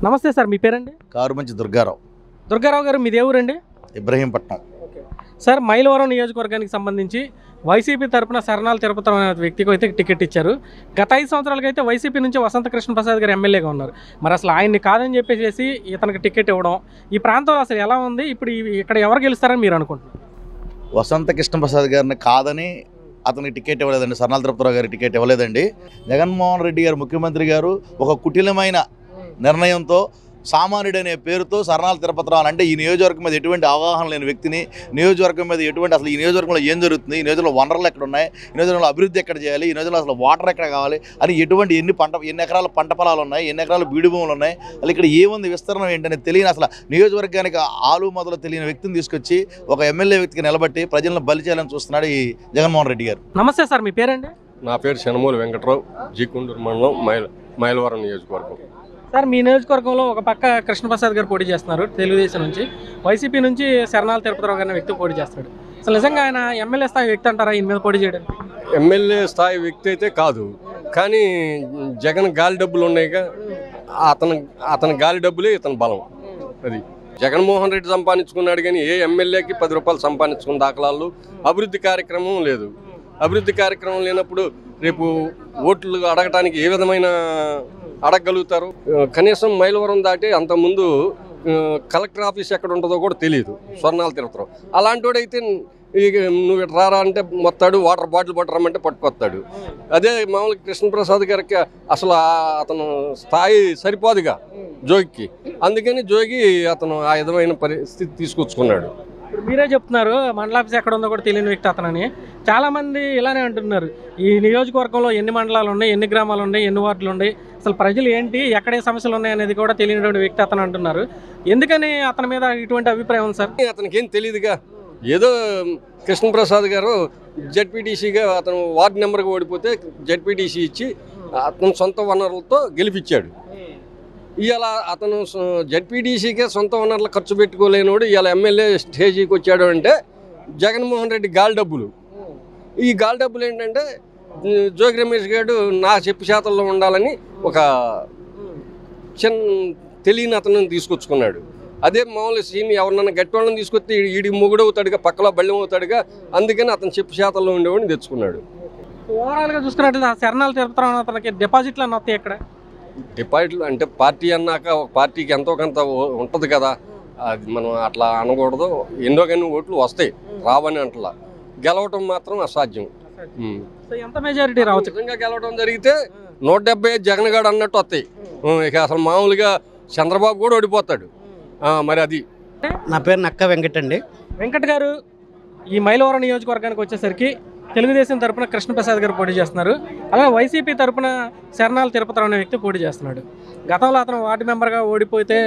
నమస్తే సార్, మీ పేరండి? కారుమంచి దుర్గారావు. దుర్గారావు గారు, మీది ఏ ఊరండి? ఇబ్రహీంపట్నం. సార్, మైలవరం నియోజకవర్గానికి సంబంధించి వైసీపీ తరపున శరణాల తిరుపతి అనే వ్యక్తికి అయితే టికెట్ ఇచ్చారు. గత 5 సంవత్సరాలకి అయితే వైసీపీ నుంచి వసంత కృష్ణ ప్రసాద్ గారు ఎమ్మెల్యేగా ఉన్నారు. మరి అసలు ఆయన్ని కాదని చెప్పేసి ఇతనికి టికెట్ ఇవ్వడం ఈ ప్రాంతంలో అసలు ఎలా ఉంది? ఇప్పుడు ఇక్కడ ఎవరు గెలుస్తారని మీరు అనుకుంటున్నారు? వసంత కృష్ణప్రసాద్ గారిని కాదని అతనికి టికెట్ ఇవ్వలేదండి. సరణాల తిరుపతిరావు గారికి టికెట్ ఇవ్వలేదండి. జగన్మోహన్ రెడ్డి గారు ముఖ్యమంత్రి గారు ఒక కుటిలమైన నిర్ణయంతో సామాన్యుడనే పేరుతో సరణాల తిరుపతిరావు అంటే ఈ నియోజకవర్గం మీద ఎటువంటి అవగాహన లేని వ్యక్తిని, నియోజకవర్గం మీద ఎటువంటి అసలు ఈ నియోజకవర్గంలో ఏం జరుగుతుంది, ఈ నియోజకవర్గంలో వనరులు ఎక్కడ ఉన్నాయి, ఈ నియోజకవర్గంలో అభివృద్ధి ఎక్కడ చేయాలి, ఈ నియోజకవర్గంలో అసలు వాటర్ ఎక్కడ కావాలి అని ఎటువంటి ఎన్ని ఎకరాల పంట పొలాలు ఉన్నాయి, ఎన్ని ఎకరాల బీడు భూములు ఉన్నాయి, అసలు ఇక్కడ ఏముంది విస్తరణ ఏంటనే తెలియని అసలు నియోజకవర్గానికి ఆలు మొదలు తెలియని వ్యక్తిని తీసుకొచ్చి ఒక ఎమ్మెల్యే వ్యక్తికి నిలబట్టి ప్రజలను బలి చేయాలని చూస్తున్నాడు ఈ జగన్మోహన్ రెడ్డి గారు. నమస్తే సార్, మీ పేరండి? నా పేరు శనమూలి వెంకట్రావు, జీకుండూరు మండలం, మైలవరం నియోజకవర్గం. సార్, మీ నియోజకవర్గంలో ఒక పక్క కృష్ణప్రసాద్ గారు పోటీ చేస్తున్నారు తెలుగుదేశం నుంచి, వైసీపీ నుంచి శరణాల తిరుపతిరావు గారి వ్యక్తి పోటీ చేస్తాడు. అసలు నిజంగా ఆయన ఎమ్మెల్యే స్థాయి వ్యక్తి అంటారా ఈయన మీద పోటీ చేయడానికి? ఎమ్మెల్యే స్థాయి వ్యక్తి అయితే కాదు, కానీ జగన్ గాలి డబ్బులు ఉన్నాయిగా, అతని గాలి డబ్బులే ఇతని బలం. అది జగన్మోహన్ రెడ్డి సంపాదించుకున్నాడు, కానీ ఏ ఎమ్మెల్యేకి 10 రూపాయలు సంపాదించుకున్న దాఖలాలు, అభివృద్ధి కార్యక్రమం లేదు. అభివృద్ధి కార్యక్రమం లేనప్పుడు రేపు ఓట్లు అడగటానికి ఏ విధమైన అడగగలుగుతారు? కనీసం మైలవరం దాటి అంతకుముందు కలెక్టర్ ఆఫీస్ ఎక్కడ ఉంటుందో కూడా తెలియదు సరణాల తిరుపతిరావు. అలాంటి వాడైతే నువ్వు రారా అంటే మొత్తాడు, వాటర్ బాటిల్ పట్టరమ్మంటే పట్టుకొస్తాడు. అదే మామూలుగా కృష్ణప్రసాద్ గారికి అసలు అతను స్థాయి సరిపోదుగా జోగికి, అందుకని జోగి అతను ఆ విధమైన పరిస్థితి తీసుకొచ్చుకున్నాడు. ఇప్పుడు మీరే చెప్తున్నారు మండల ఆఫీస్ ఎక్కడ ఉందో కూడా తెలియని వ్యక్తి అతనని. చాలామంది ఇలానే అంటున్నారు, ఈ నియోజకవర్గంలో ఎన్ని మండలాలు ఉన్నాయి, ఎన్ని గ్రామాలు ఉన్నాయి, ఎన్ని వార్డులు ఉన్నాయి, అసలు ప్రజలు ఏంటి, ఎక్కడే సమస్యలు ఉన్నాయి అనేది కూడా తెలియనటువంటి వ్యక్తి అతను అంటున్నారు. ఎందుకని అతని మీద ఇటువంటి అభిప్రాయం ఉంది సార్? అతనికి ఏం తెలియదుగా, ఏదో కృష్ణప్రసాద్ గారు జెడ్పీటీసీగా అతను వార్డు నెంబర్గా ఓడిపోతే జెడ్పీటీసీ ఇచ్చి అతను సొంత వనరులతో గెలిపించాడు. ఇవాళ అతను జెడ్పీటీసీకే సొంత వనరులు ఖర్చు పెట్టుకోలేనోడు ఇవాళ ఎమ్మెల్యే స్టేజీకి వచ్చాడు అంటే జగన్మోహన్ రెడ్డి గాలి డబ్బులు. ఈ గాలి డబ్బులు ఏంటంటే జోగి రమేష్ గారు నా చెప్పు చేతల్లో ఉండాలని ఒక తెలియని అతను తీసుకొచ్చుకున్నాడు. అదే మామూలు సీన్ ఎవరినన్నా గట్టి వాళ్ళని తీసుకొస్తే ఈడి మొగుడు అవుతాడుగా, పక్కలో బళ్ళెం అవుతాడుగా, అందుకని అతను చెప్పు చేతల్లో ఉండేవాడిని తెచ్చుకున్నాడు. ఓవరాల్గా చూసుకున్నట్టు శరణాల తిరుపతిరావు అతనికి డిపాజిట్లు అన్న వస్తాయి ఎక్కడ? డిపాజిట్లు అంటే పార్టీ అన్నాక ఒక పార్టీకి ఎంతో కొంత ఉంటుంది కదా, అది మనం అట్లా అనకూడదు. ఎన్నో కానీ ఓట్లు వస్తాయి, రావని అంటలా. గెలవటం మాత్రం అసాధ్యం. ఎంత మెజారిటీ రావచ్చు? నిజంగా గెలవడం జరిగితే 170 జగన్ గారు అన్నట్టు వస్తాయి. ఇక అసలు మామూలుగా చంద్రబాబు కూడా ఓడిపోతాడు. మరి అది. నా పేరు నక్క వెంకట్ అండి. వెంకట్ గారు, ఈ మైలవరం నియోజకవర్గానికి వచ్చేసరికి తెలుగుదేశం తరపున కృష్ణప్రసాద్ గారు పోటీ చేస్తున్నారు, అలాగే వైసీపీ తరపున శరణాల తిరుపతిరావు అనే వ్యక్తి పోటీ చేస్తున్నాడు. గతంలో అతను వార్డు మెంబర్గా ఓడిపోతే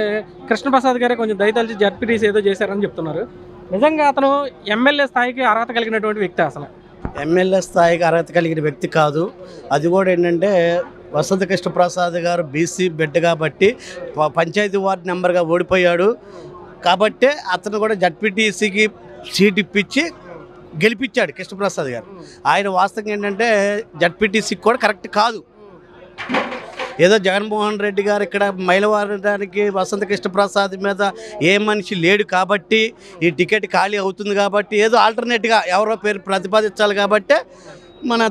కృష్ణప్రసాద్ గారే కొంచెం దయతలిచి జడ్పీటీసీ ఏదో చేశారని చెప్తున్నారు. నిజంగా అతను ఎమ్మెల్యే స్థాయికి అర్హత కలిగినటువంటి వ్యక్తి? అసలు ఎమ్మెల్యే స్థాయికి అర్హత కలిగిన వ్యక్తి కాదు. అది కూడా ఏంటంటే వసంత కృష్ణప్రసాద్ గారు బీసీ బిడ్డ కాబట్టి పంచాయతీ వార్డు నెంబర్గా ఓడిపోయాడు కాబట్టి అతను కూడా జడ్పీటీసీకి సీట్ ఇప్పించి గెలిపించాడు కృష్ణప్రసాద్ గారు. ఆయన వాస్తవంగా ఏంటంటే జడ్పీటీసీకి కూడా కరెక్ట్ కాదు. ఏదో జగన్మోహన్ రెడ్డి గారు ఇక్కడ మైలవరానికి వసంత కృష్ణప్రసాద్ మీద ఏ మనిషి లేడు కాబట్టి ఈ టికెట్ ఖాళీ అవుతుంది కాబట్టి ఏదో ఆల్టర్నేట్గా ఎవరో పేరు ప్రతిపాదించాలి కాబట్టి మన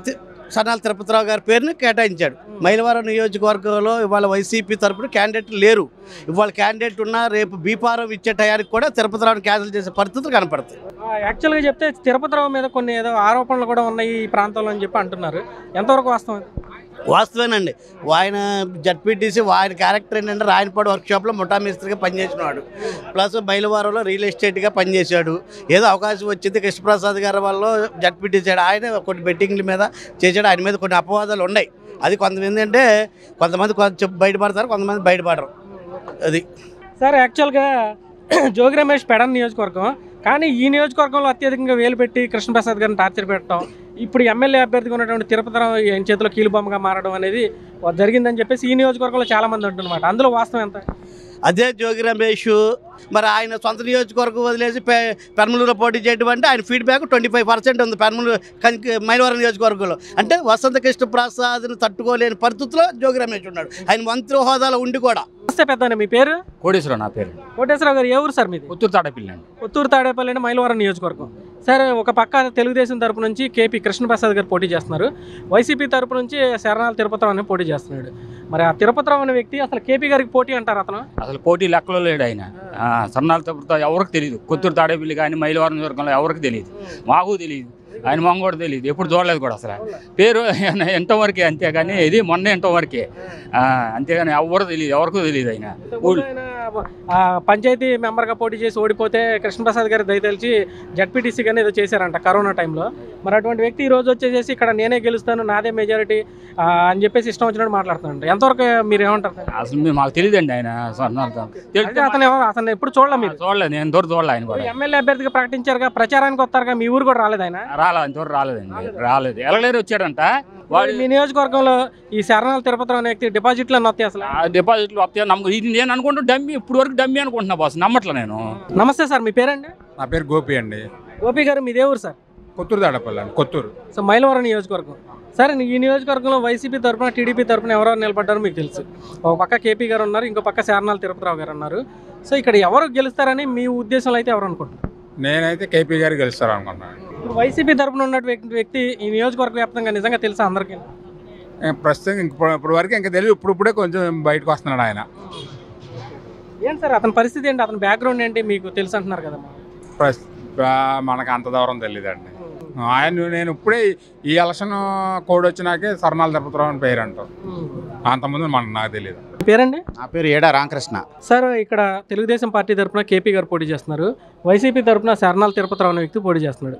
సరణాల తిరుపతిరావు గారి పేరుని కేటాయించాడు. మైలవరం నియోజకవర్గంలో ఇవాళ వైసీపీ తరపున క్యాండిడేట్ లేరు. ఇవాళ క్యాండిడేట్ ఉన్నా రేపు బీఫారం ఇచ్చే టయానికి కూడా తిరుపతిరావుని క్యాన్సిల్ చేసే పరిస్థితులు కనపడతాయి. యాక్చువల్గా చెప్తే తిరుపతిరావు మీద కొన్ని ఏదో ఆరోపణలు కూడా ఉన్నాయి ఈ ప్రాంతంలో అని చెప్పి అంటున్నారు. ఎంతవరకు వాస్తవం? వాస్తవేనండి. ఆయన జడ్పీటీసీ ఆయన క్యారెక్టర్ ఏంటంటే రాయనపాడు వర్క్షాప్లో ముఠా మేస్త్రిగా పనిచేసినాడు, ప్లస్ మైలవరంలో రియల్ ఎస్టేట్గా పనిచేశాడు. ఏదో అవకాశం వచ్చింది కృష్ణప్రసాద్ గారి వల్ల జడ్పీటీసీ ఆయన కొన్ని బెట్టింగ్ల మీద చేశాడు. ఆయన మీద కొన్ని అపవాదాలు ఉన్నాయి. అది కొంతమంది అంటే కొంతమంది కొంచెం బయటపడతారు, కొంతమంది బయటపడరు. అది సార్, యాక్చువల్గా జోగి రమేష్ పెడన్ నియోజకవర్గం, కానీ ఈ నియోజకవర్గంలో అత్యధికంగా వేలు పెట్టి కృష్ణప్రసాద్ గారిని టార్చర్ పెట్టడం, ఇప్పుడు ఎమ్మెల్యే అభ్యర్థిగా ఉన్నటువంటి తిరుపతిరావు ఆయన చేతిలో కీలుబొమ్మగా మారడం అనేది జరిగిందని చెప్పేసి ఈ నియోజకవర్గంలో చాలామంది అంటున్నమాట. అందులో వాస్తవం ఎంత? అదే జోగి రమేష్ మరి ఆయన సొంత నియోజకవర్గం వదిలేసి పెనమలూరులో పోటీ చేయడం అంటే ఆయన ఫీడ్బ్యాక్ 25% ఉంది పెనమలూరు మైలవరం నియోజకవర్గంలో. అంటే వసంత కృష్ణ ప్రసాద్ని తట్టుకోలేని పరిస్థితిలో జోగి రమేష్ ఉన్నాడు, ఆయన మంత్రి హోదాలో ఉండి కూడా. నమస్తే పెద్ద, మీ పేరు? కోటేశ్వరరావు నా పేరు. కోటేశ్వరరావు గారు ఏ ఊరు సార్ మీది? పుత్తూరు తాడేపల్లి అండి. పుత్తూరు తాడేపల్లి అంటే మైలవరం నియోజకవర్గం. సరే, ఒక పక్క తెలుగుదేశం తరపు నుంచి కేపీ కృష్ణప్రసాద్ గారు పోటీ చేస్తున్నారు, వైసీపీ తరపు నుంచి శరణాల తిరుపతిరావు అని పోటీ చేస్తున్నాడు. మరి ఆ తిరుపతిరావు అనే వ్యక్తి అసలు కేపీ గారికి పోటీ అంటారు? అసలు పోటీ లెక్కలో లేడు ఆయన. సన్నాల తిరుపతిరావు ఎవరికి తెలియదు, కొత్తూరు తాడేపల్లి కానీ మైలవరం నియోజకవర్గంలో ఎవరికి తెలియదు, మాకు తెలియదు, ఆయన మొంగ కూడా తెలియదు, ఎప్పుడు చూడలేదు కూడా. అసలు పేరు ఎంతో వరకే, అంతేగాని ఇది మొన్న ఎంతో వరకే, అంతేగాని ఎవరు తెలియదు, ఎవరికి తెలియదు. ఆయన పంచాయతీ మెంబర్గా పోటీ చేసి ఓడిపోతే కృష్ణప్రసాద్ గారు దయతలిచి జడ్పీటీసీ కానీ ఏదో చేశారంట కరోనా టైంలో. మరి అటువంటి వ్యక్తి ఈ రోజు వచ్చేసి ఇక్కడ నేనే గెలుస్తాను, నాదే మెజారిటీ అని చెప్పేసి ఇష్టం వచ్చినట్టు మాట్లాడుతున్నాడు. ఎంతవరకు మీరు ఏమంటారు? అసలు మాకు తెలియదండి ఆయన. అతను ఎప్పుడు చూడలే మీరు? చూడలేదు, నేను దూరం చూడలే. ఆయన కూడా ఎమ్మెల్యే అభ్యర్థిగా ప్రకటించారుగా, ప్రచారానికి వస్తారుగా, మీ ఊరు కూడా రాలేదు ఆయన? ఇంతవరకు రాలేదండి, రాలేదు. ఎలలేరు వచ్చాడంట. వాడు మీ నియోజకవర్గంలో ఈ శరణాల తిరుపతిరావు అనే వ్యక్తి డిపాజిట్లు అన్నీ వస్తాయి? అసలు డిపాజిట్లు వస్తాయి నమ్మకం. ఇది నేను అనుకుంటూ డమ్మి, ఇప్పుడు వరకు డమ్మి అనుకుంటున్నా బాస్, నమ్మట్లే నేను. నమస్తే సార్, మీ పేరండి? నా పేరు గోపి అండి. గోపి గారు మీదే ఊరు సార్? కొత్తూరు తాడపల్లి అండి, కొత్తూరు. సో మైలవరం నియోజకవర్గం. సరే, ఈ నియోజకవర్గంలో వైసీపీ తరఫున టీడీపీ తరఫున ఎవరెవరు నిలబడ్డారో మీకు తెలుసు. ఒక పక్క కేపీ గారు ఉన్నారు, ఇంకో పక్క శరణాల తిరుపతిరావు గారు ఉన్నారు. సో ఇక్కడ ఎవరు గెలుస్తారని మీ ఉద్దేశంలో అయితే ఎవరు అనుకుంటున్నారు? నేనైతే కేపీ గారు గెలుస్తారు అనుకుంటున్నాను. ఇప్పుడు వైసీపీ తరఫున ఉన్న వ్యక్తి ఈ నియోజకవర్గ వ్యాప్తంగా నిజంగా తెలుసా అందరికీ? ప్రస్తుతం ఇప్పుడు వరకు ఇంకా తెలియదు, ఇప్పుడే కొంచెం బయటకు వస్తున్నాడు ఆయన. ఏంటి సార్ అతని పరిస్థితి ఏంటి, అతని బ్యాక్గ్రౌండ్ ఏంటి మీకు తెలుసు అంటున్నారు కదా? మనకు అంత దూరం తెలియదండి. ఆయన నేను ఇప్పుడే ఈ ఎలక్షన్ కోడ్ వచ్చినాకే సరణాల తిరుపతిరావు అని పేరు అంటారు, అంతకుముందు నాకు తెలియదు. పేరండి? నా పేరు ఏడా రామకృష్ణ. సార్, ఇక్కడ తెలుగుదేశం పార్టీ తరఫున కేపీ గారు పోటీ చేస్తున్నారు, వైసీపీ తరఫున శరణాల తిరుపతిరావు అనే వ్యక్తి పోటీ చేస్తున్నాడు.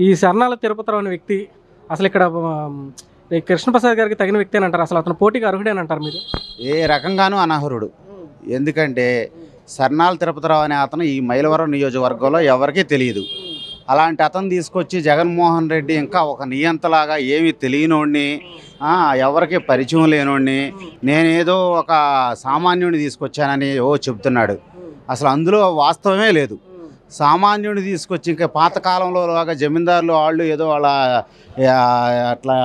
ఈ శరణాల తిరుపతిరావు అనే వ్యక్తి అసలు ఇక్కడ కృష్ణప్రసాద్ గారికి తగిన వ్యక్తి అని అంటారు, అసలు అతను పోటీకి అర్హుడేని అంటారు మీరు? ఏ రకంగానూ అనర్హుడు. ఎందుకంటే సర్నాల తిరుపతిరావు అనే అతను ఈ మైలవరం నియోజకవర్గంలో ఎవరికీ తెలియదు. అలాంటి అతను తీసుకొచ్చి జగన్మోహన్ రెడ్డి ఇంకా ఒక నియంతలాగా ఏమీ తెలియనోడిని, ఎవరికి పరిచయం లేనోడిని, నేనేదో ఒక సామాన్యుడిని తీసుకొచ్చానని చెప్తున్నాడు. అసలు అందులో వాస్తవమే లేదు. సామాన్యుడిని తీసుకొచ్చి ఇంకా పాతకాలంలో లాగా జమీందారులు వాళ్ళు ఏదో వాళ్ళ అట్లా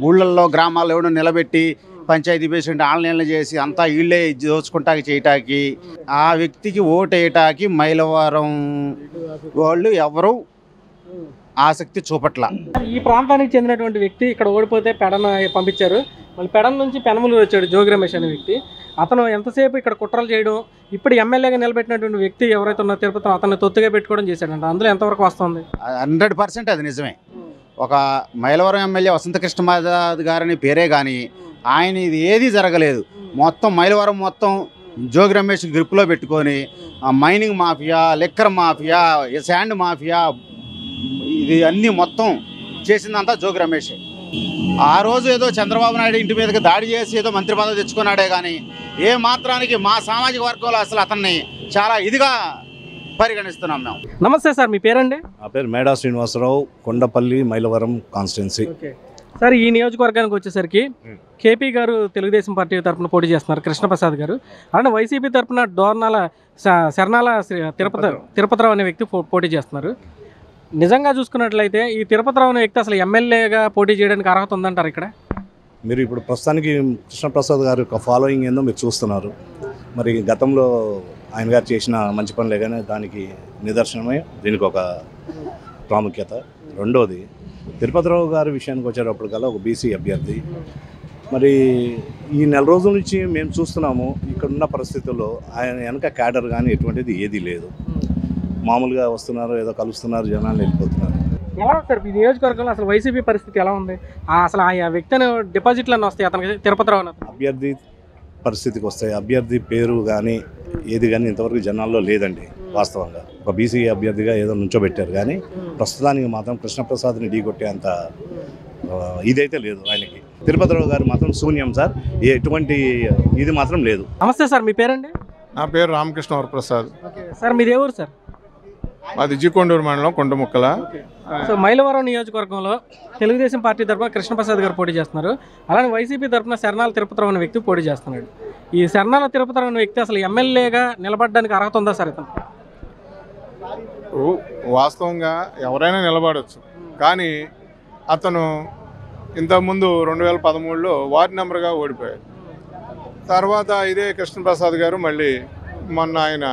ఊళ్ళల్లో గ్రామాల్లో ఎవడో నిలబెట్టి పంచాయతీ పేషెంట్ ఆన్లైన్లో చేసి అంతా వీళ్ళే దోచుకుంటాకి చేయటానికి, ఆ వ్యక్తికి ఓటేయటానికి మైలవరం వాళ్ళు ఎవరు ఆసక్తి చూపట్ల. ఈ ప్రాంతానికి చెందినటువంటి వ్యక్తి ఇక్కడ ఓడిపోతే పెడన పంపించారు, మళ్ళీ పెడన నుంచి పెనమలూరు వచ్చాడు జోగి రమేష్ అనే వ్యక్తి. అతను ఎంతసేపు ఇక్కడ కుట్రలు చేయడం, ఇప్పుడు ఎమ్మెల్యేగా నిలబెట్టినటువంటి వ్యక్తి ఎవరైతే ఉన్నారో తిరుపతి, అతన్ని తొత్తుగా పెట్టుకోవడం చేశాడంట. అందులో ఎంతవరకు వస్తుంది? 100% అది నిజమే. ఒక మైలవరం ఎమ్మెల్యే వసంత కృష్ణప్రసాద్ గారని పేరే కానీ ఆయన ఇది ఏదీ జరగలేదు. మొత్తం మైలవరం మొత్తం జోగి రమేష్ గ్రిప్లో పెట్టుకొని mining mafia, liquor mafia, sand mafia, ఇది అన్నీ మొత్తం చేసిందంతా జోగి రమేషే. ఆ రోజు ఏదో చంద్రబాబు నాయుడు ఇంటి మీదకి దాడి చేసి ఏదో మంత్రి పదవి తెచ్చుకున్నాడే కానీ ఏ మాత్రానికి మా సామాజిక వర్గంలో అసలు అతన్ని చాలా ఇదిగా పరిగణిస్తున్నాం మేము. నమస్తే సార్, మీ పేరండి? నా పేరు మేడా శ్రీనివాసరావు, కొండపల్లి మైలవరం కాన్స్టిట్యున్సీ. సార్, ఈ నియోజకవర్గానికి వచ్చేసరికి కేపీ గారు తెలుగుదేశం పార్టీ తరఫున పోటీ చేస్తున్నారు, కృష్ణప్రసాద్ గారు. అలానే వైసీపీ తరఫున డోర్నాల శరణాల తిరుపతిరావు అనే వ్యక్తి పోటీ చేస్తున్నారు. నిజంగా చూసుకున్నట్లయితే ఈ తిరుపతిరావు అనే వ్యక్తి అసలు ఎమ్మెల్యేగా పోటీ చేయడానికి అర్హత ఉందంటారు ఇక్కడ? మీరు ఇప్పుడు ప్రస్తుతానికి కృష్ణప్రసాద్ గారి యొక్క ఫాలోయింగ్ ఏందో మీరు చూస్తున్నారు. మరి గతంలో ఆయన గారు చేసిన మంచి పనులే కానీ దానికి నిదర్శనమే దీనికి ఒక ప్రాముఖ్యత. రెండోది, తిరుపతిరావు గారి విషయానికి వచ్చేటప్పటికల్లా ఒక బీసీ అభ్యర్థి. మరి ఈ నెల రోజుల నుంచి మేము చూస్తున్నాము, ఇక్కడున్న పరిస్థితుల్లో ఆయన వెనక క్యాడర్ కానీ ఎటువంటిది ఏదీ లేదు. మామూలుగా వస్తున్నారు, ఏదో కలుస్తున్నారు, జనాలు వెళ్ళిపోతున్నారు. ఎలా సార్ ఈ నియోజకవర్గంలో అసలు వైసీపీ పరిస్థితి ఎలా ఉంది? అసలు ఆ వ్యక్తిని డిపాజిట్లన్నీ వస్తాయి అతనికి, తిరుపతిరావు అభ్యర్థి పరిస్థితికి వస్తాయి. అభ్యర్థి పేరు కానీ ఏది కానీ ఇంతవరకు జనాల్లో లేదండి. వాస్తవంగా ఒక బీసీ అభ్యర్థిగా ఏదో నుంచోబెట్టారు కానీ ప్రస్తుతానికి మాత్రం కృష్ణప్రసాద్ని ఢీకొట్టే అంత ఇదైతే లేదు ఆయనకి. తిరుపతిరావు గారు మాత్రం శూన్యం సార్, ఎటువంటి ఇది మాత్రం లేదు. నమస్తే సార్, మీ పేరండి? నా పేరు రామకృష్ణ వరప్రసాద్. సార్, మీది ఏ ఊరు సార్? మాది జీకొండూరు మండలం, కొండముక్కల. సో మైలవరం నియోజకవర్గంలో తెలుగుదేశం పార్టీ తరఫున కృష్ణప్రసాద్ గారు పోటీ చేస్తున్నారు, అలానే వైసీపీ తరఫున శరణాల తిరుపతిరావు అనే వ్యక్తి పోటీ చేస్తున్నాడు. ఈ శరణాల తిరుపతిరావు అనే వ్యక్తి అసలు ఎమ్మెల్యేగా నిలబడడానికి అర్హత ఉందా సార్ ఇతను? వాస్తవంగా ఎవరైనా నిలబడవచ్చు, కానీ అతను ఇంతకుముందు 2013లో వార్డు మెంబర్గా ఓడిపోయాడు. తర్వాత ఇదే కృష్ణప్రసాద్ గారు మళ్ళీ మొన్న ఆయన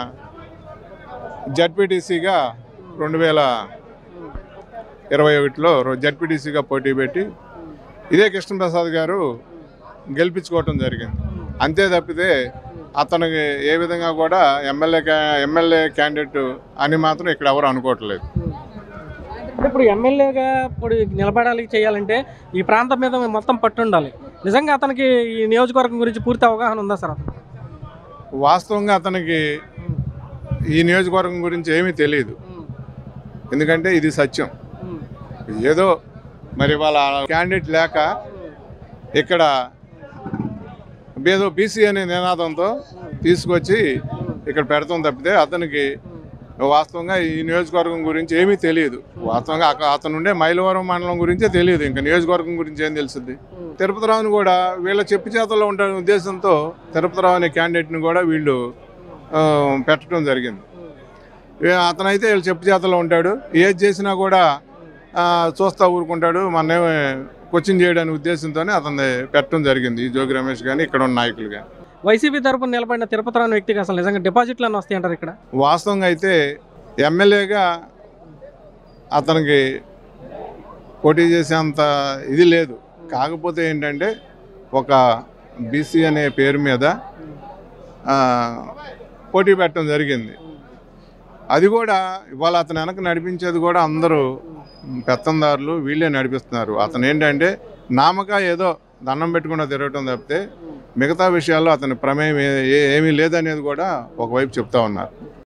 జడ్పీటీసీగా 2021లో జడ్పీటీసీగా పోటీ పెట్టి ఇదే కృష్ణప్రసాద్ గారు గెలిపించుకోవటం జరిగింది. అంతే తప్పితే అతనికి ఏ విధంగా కూడా ఎమ్మెల్యే క్యాండిడేట్ అని మాత్రం ఇక్కడ ఎవరు అనుకోవట్లేదు. ఇప్పుడు ఎమ్మెల్యేగా ఇప్పుడు నిలబడాలి చేయాలంటే ఈ ప్రాంతం మీద మొత్తం పట్టు ఉండాలి. నిజంగా అతనికి ఈ నియోజకవర్గం గురించి పూర్తి అవగాహన ఉందా సార్? అతను వాస్తవంగా అతనికి ఈ నియోజకవర్గం గురించి ఏమీ తెలియదు, ఎందుకంటే ఇది సత్యం. ఏదో మరి వాళ్ళ క్యాండిడేట్ లేక ఇక్కడ ఏదో బీసీ అనే నినాదంతో తీసుకొచ్చి ఇక్కడ పెడతాం తప్పితే అతనికి వాస్తవంగా ఈ నియోజకవర్గం గురించి ఏమీ తెలియదు. వాస్తవంగా అతను ఉండే మైలవరం మండలం గురించే తెలియదు, ఇంకా నియోజకవర్గం గురించి ఏం తెలుస్తుంది. తిరుపతిరావుని కూడా వీళ్ళ చెప్పు చేతల్లో ఉండే ఉద్దేశంతో తిరుపతిరావు అనే క్యాండిడేట్ని కూడా వీళ్ళు పెట్టడం జరిగింది. అతనైతే వీళ్ళు చెప్పు చేతల్లో ఉంటాడు, ఏది చేసినా కూడా చూస్తూ ఊరుకుంటాడు, మన కోచింగ్ చేయడానికి ఉద్దేశంతోనే అతన్ని పెట్టడం జరిగింది. ఈ జోగి రమేష్ కానీ ఇక్కడ ఉన్న నాయకులు కానీ. వైసీపీ తరపున నిలబడిన తిరుపతిరావు అనే వ్యక్తికి అసలు నిజంగా డిపాజిట్లు అని వస్తాయి అంటారు ఇక్కడ? వాస్తవంగా అయితే ఎమ్మెల్యేగా అతనికి పోటీ చేసేంత ఇది లేదు. కాకపోతే ఏంటంటే ఒక బీసీ అనే పేరు మీద పోటీ పెట్టడం జరిగింది. అది కూడా ఇవాళ అతను వెనక నడిపించేది కూడా అందరూ పెత్తందారులు, వీళ్ళే నడిపిస్తున్నారు. అతను ఏంటంటే నామక ఏదో దండం పెట్టుకుండా తిరగటం తప్పితే మిగతా విషయాల్లో అతని ప్రమేయం ఏమీ లేదనేది కూడా ఒకవైపు చెప్తా ఉన్నారు.